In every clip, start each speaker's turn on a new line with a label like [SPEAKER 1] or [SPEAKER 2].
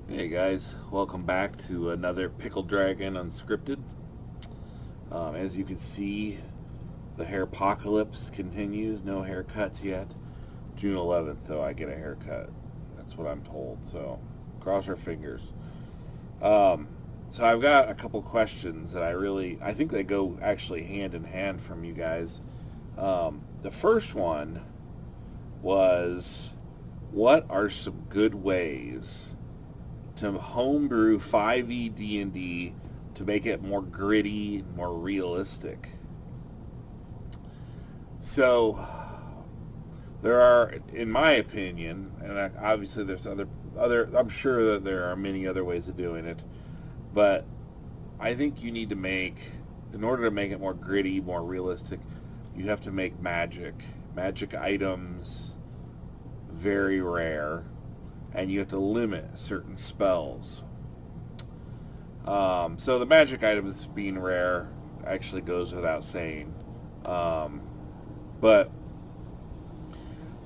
[SPEAKER 1] Hey guys, welcome back to another Pickled Dragon Unscripted. As you can see, the hair apocalypse continues. No haircuts yet. June 11th, though, I get a haircut. That's what I'm told. So, cross our fingers. Um, so I've got a couple questions that I think they go actually hand in hand from you guys. The first one was, what are some good ways to homebrew 5e D&D to make it more gritty, more realistic? So there are, in my opinion, and obviously there's other. I'm sure that there are many other ways of doing it, but I think you need to in order to make it more gritty, more realistic, you have to make magic items very rare, and you have to limit certain spells. So the magic items being rare actually goes without saying. Um, but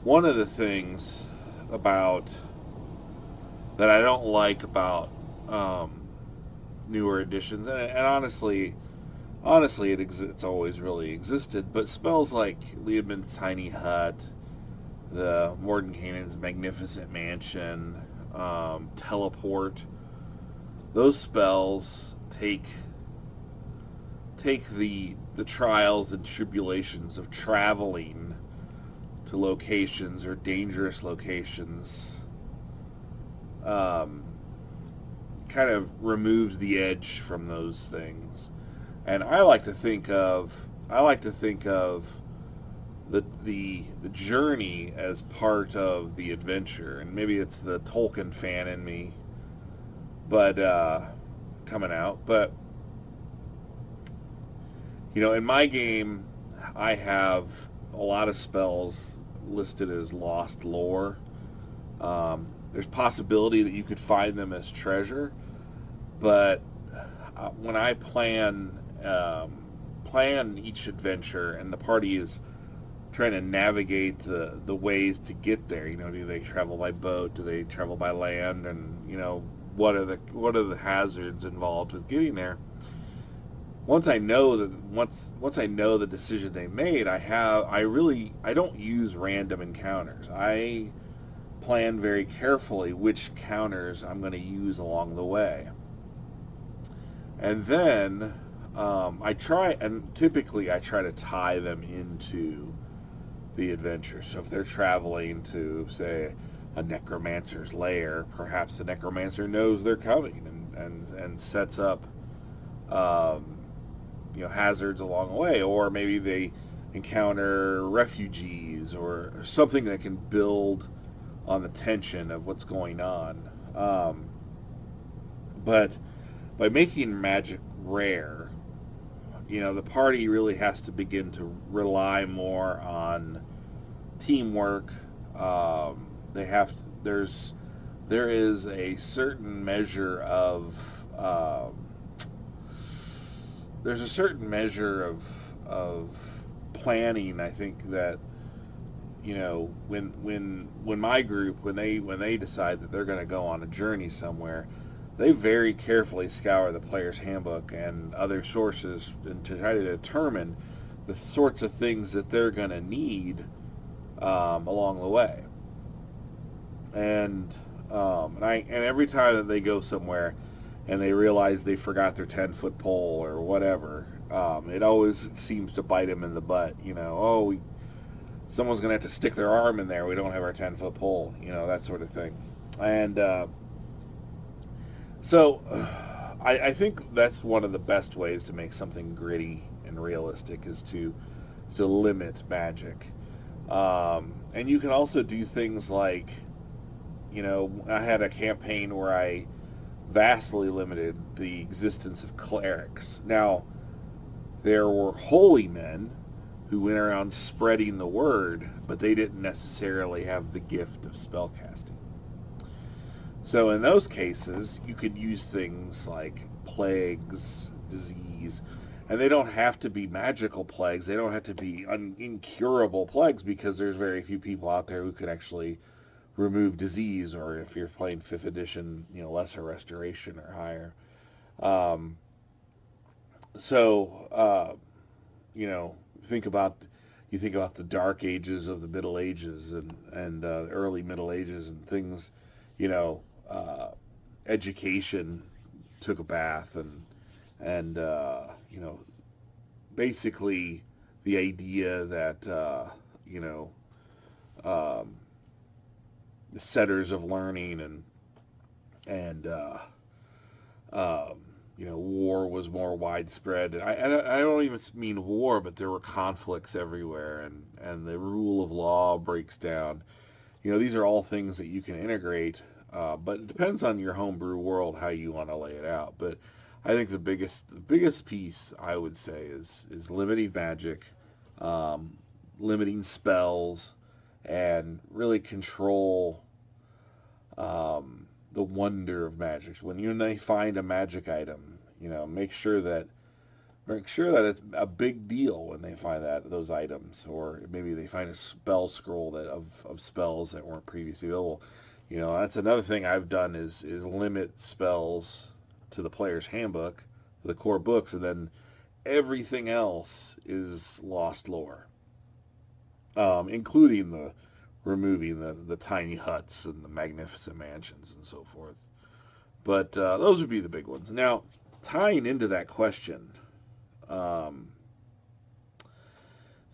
[SPEAKER 1] one of the things about that I don't like about newer editions, and honestly, it's always really existed. But spells like Leomund's Tiny Hut, the Mordenkainen's Magnificent Mansion, Teleport, those spells take the trials and tribulations of traveling to locations or dangerous locations, um, kind of removes the edge from those things. And I like to think of the journey as part of the adventure, and maybe it's the Tolkien fan in me, but coming out. But in my game, I have a lot of spells listed as lost lore. There's possibility that you could find them as treasure, but when I plan each adventure, and the party is trying to navigate the ways to get there. Do they travel by boat? Do they travel by land? And what are the hazards involved with getting there? Once I know the decision they made, I don't use random encounters. I plan very carefully which counters I'm going to use along the way, and then typically I try to tie them into the adventure. So if they're traveling to, say, a necromancer's lair, perhaps the necromancer knows they're coming and sets up hazards along the way, or maybe they encounter refugees or something that can build on the tension of what's going on. But by making magic rare, the party really has to begin to rely more on teamwork. They have to, there is a certain measure of planning. I think that when my group, when they decide that they're going to go on a journey somewhere, they very carefully scour the player's handbook and other sources and to try to determine the sorts of things that they're going to need along the way. And every time that they go somewhere and they realize they forgot their 10-foot pole or whatever, it always seems to bite them in the butt. Someone's going to have to stick their arm in there. We don't have our 10-foot pole, that sort of thing. And so I think that's one of the best ways to make something gritty and realistic is to limit magic. And you can also do things like, I had a campaign where I vastly limited the existence of clerics. Now, there were holy men who went around spreading the word, but they didn't necessarily have the gift of spellcasting. So in those cases, you could use things like plagues, disease, and they don't have to be magical plagues. They don't have to be incurable plagues, because there's very few people out there who could actually remove disease, or if you're playing 5th edition, lesser restoration or higher. Um, so, you know, think about you think about the Dark Ages of the Middle Ages and early Middle Ages and things, you know, uh, education took a bath and basically the idea that you know um, the setters of learning and um, war was more widespread. And I don't even mean war, but there were conflicts everywhere, and the rule of law breaks down. These are all things that you can integrate, but it depends on your homebrew world how you want to lay it out. But I think the biggest piece I would say is limiting magic, um, limiting spells, and really control the wonder of magic. When you find a magic item, make sure that it's a big deal when they find those items, or maybe they find a spell scroll of spells that weren't previously available. That's another thing I've done is limit spells to the player's handbook, the core books, and then everything else is lost lore, including the removing the tiny huts and the magnificent mansions and so forth. But those would be the big ones. Now, tying into that question, um,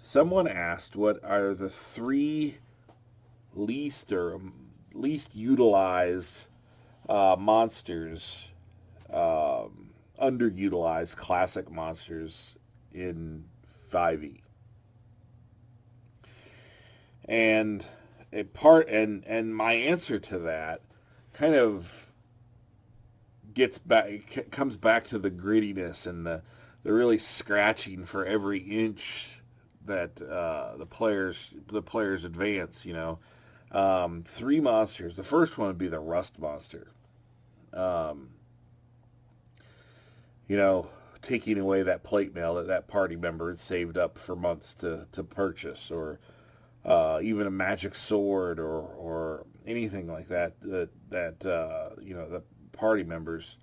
[SPEAKER 1] someone asked, what are the 3 least utilized monsters, underutilized classic monsters in 5e? And and my answer to that kind of comes back to the grittiness and the really scratching for every inch that the players advance. 3 monsters. The first one would be the rust monster. Um, you know, Taking away that plate mail that party member had saved up for months to purchase, or even a magic sword, or anything like that the party members,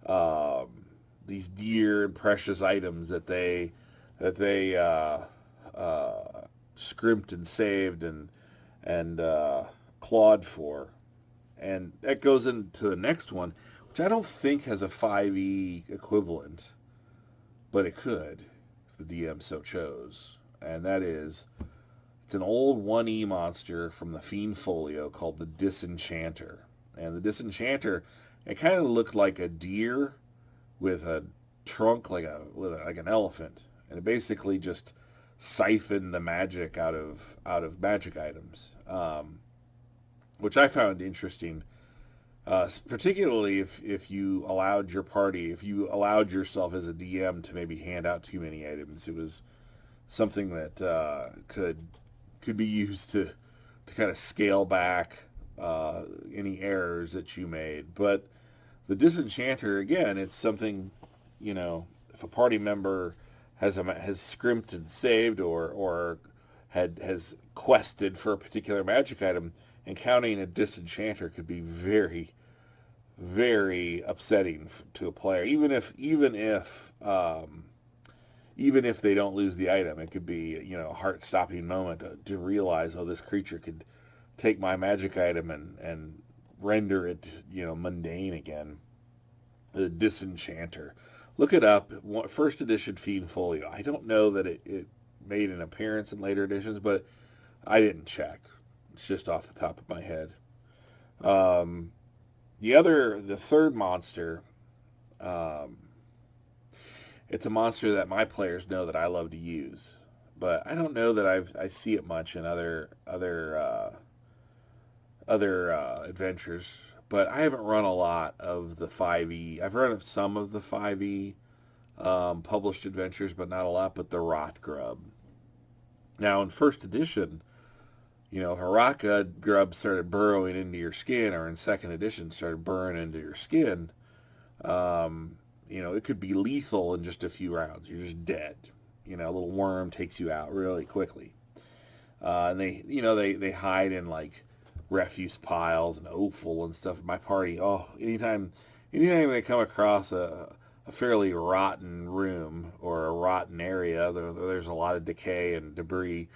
[SPEAKER 1] um, these dear and precious items that they scrimped and saved and clawed for. And that goes into the next one, which I don't think has a 5e equivalent, but it could if the DM so chose. And that is, it's an old 1e monster from the Fiend Folio called the Disenchanter. And the Disenchanter, it kind of looked like a deer with a trunk like an elephant, and it basically just siphoned the magic out of magic items, which I found interesting. Particularly if you allowed your party, if you allowed yourself as a DM to maybe hand out too many items, it was something that could be used to kind of scale back any errors that you made. But the Disenchanter, again, it's something, if a party member has scrimped and saved, or has quested for a particular magic item, encountering a Disenchanter could be very, very upsetting to a player. Even if they don't lose the item, it could be a heart-stopping moment to realize, oh, this creature could take my magic item and render it mundane again. The Disenchanter. Look it up. First edition Fiend Folio. I don't know that it made an appearance in later editions, but I didn't check. It's just off the top of my head. The third monster, it's a monster that my players know that I love to use, but I don't know that I see it much in other adventures. But I haven't run a lot of the 5e. I've run some of the 5e published adventures, but not a lot. But the Rot Grub. Now, in first edition, if a rot grub started burrowing into your skin, or in second edition started burrowing into your skin, it could be lethal in just a few rounds. You're just dead. A little worm takes you out really quickly. And they hide in like refuse piles and offal and stuff in my party. Oh, anytime they come across a fairly rotten room or a rotten area, there's a lot of decay and debris.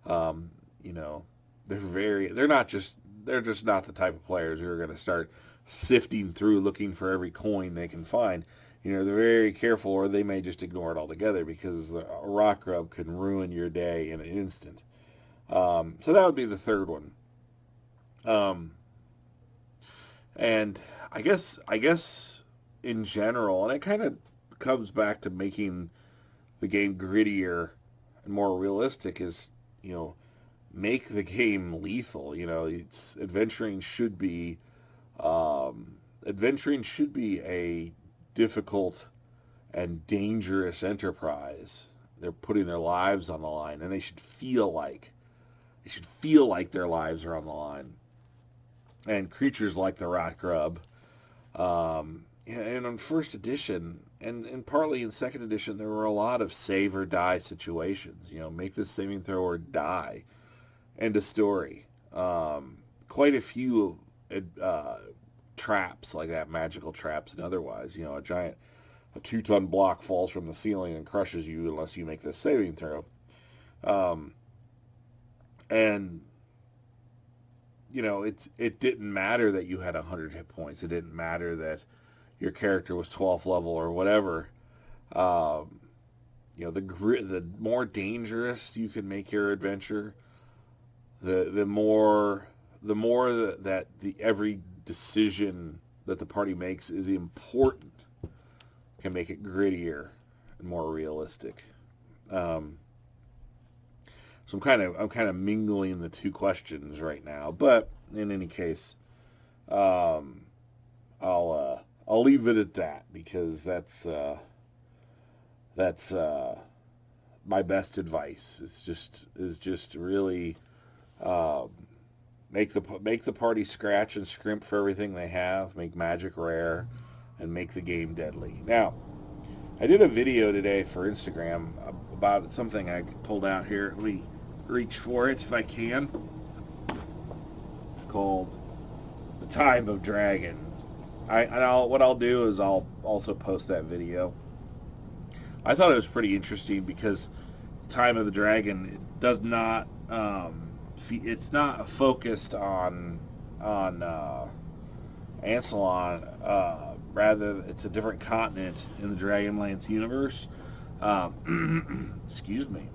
[SPEAKER 1] You know, they're just not the type of players who are going to start sifting through looking for every coin they can find. You know, they're very careful, or they may just ignore it altogether, because a rock rub can ruin your day in an instant. So that would be the third one. And I guess in general, and it kind of comes back to making the game grittier and more realistic, is, you know, make the game lethal. You know, adventuring should be a difficult and dangerous enterprise. They're putting their lives on the line, and they should feel like their lives are on the line. And creatures like the Rot Grub, and on first edition, and partly in second edition, there were a lot of save or die situations. You know, make this saving throw or die. End of story. Quite a few traps like that, magical traps and otherwise. You know, a 2-ton block falls from the ceiling and crushes you unless you make this saving throw. And you know, it didn't matter that you had 100 hit points. It didn't matter that your character was 12th level or whatever. You know, the more dangerous you can make your adventure, the more that every decision that the party makes is important, can make it grittier and more realistic. So I'm kind of mingling the two questions right now, but in any case, I'll leave it at that, because that's my best advice. Is just really make the party scratch and scrimp for everything they have, make magic rare, and make the game deadly. Now, I did a video today for Instagram about something I pulled out here. Let me reach for it if I can. It's called The Time of Dragon. What I'll do is I'll also post that video. I thought it was pretty interesting because Time of the Dragon does not it's not focused on Ansalon. Rather, it's a different continent in the Dragonlance universe. Excuse me.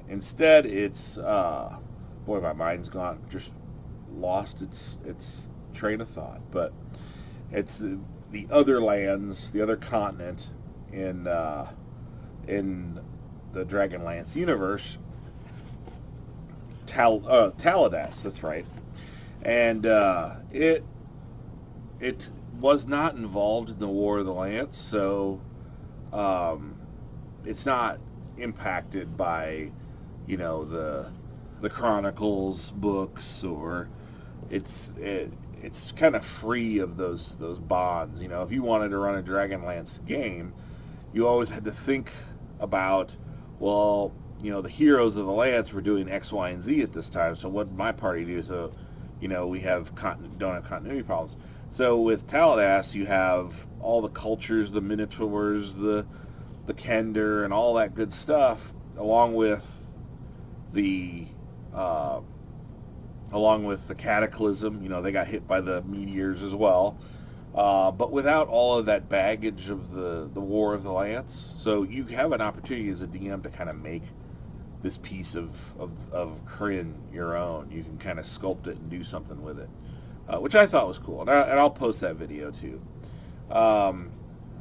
[SPEAKER 1] Instead, it's boy, my mind's gone, just lost its train of thought. But it's the other lands, the other continent in the Dragonlance universe. Taladas, that's right. And it was not involved in the War of the Lance, so it's not impacted by, you know, the Chronicles books, or it's kind of free of those bonds. You know, if you wanted to run a Dragonlance game, you always had to think about, well, you know, the heroes of the Lance were doing X, Y, and Z at this time, so what did my party do? So, you know, we don't have continuity problems. So with Taladas, you have all the cultures, the Minotaurs, the Kender, and all that good stuff, along with the Cataclysm. You know, they got hit by the meteors as well, but without all of that baggage of the War of the Lance. So you have an opportunity as a DM to kind of make this piece of Kryn your own. You can kind of sculpt it and do something with it, which I thought was cool. And I'll post that video too.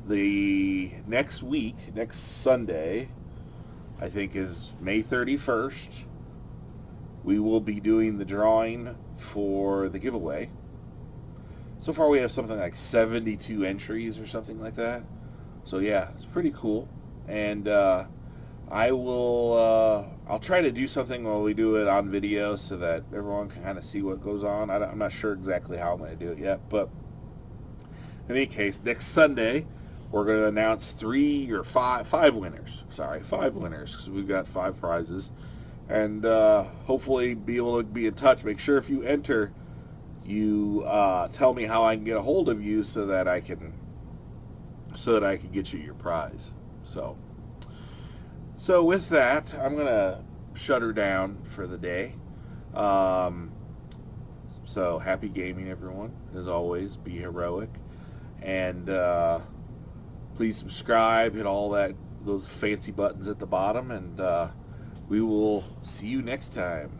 [SPEAKER 1] The next Sunday, I think, is May 31st. We will be doing the drawing for the giveaway. So far we have something like 72 entries or something like that. So yeah, it's pretty cool. And I'll try to do something while we do it on video so that everyone can kind of see what goes on. I'm not sure exactly how I'm going to do it yet, but in any case, next Sunday we're going to announce five winners. Sorry, 5 winners, because we've got 5 prizes. and hopefully be able to be in touch. Make sure if you enter, you tell me how I can get a hold of you so that I can get you your prize. So with that, I'm gonna shut her down for the day. So happy gaming, everyone. As always, be heroic, and please subscribe. Hit all those fancy buttons at the bottom, and we will see you next time.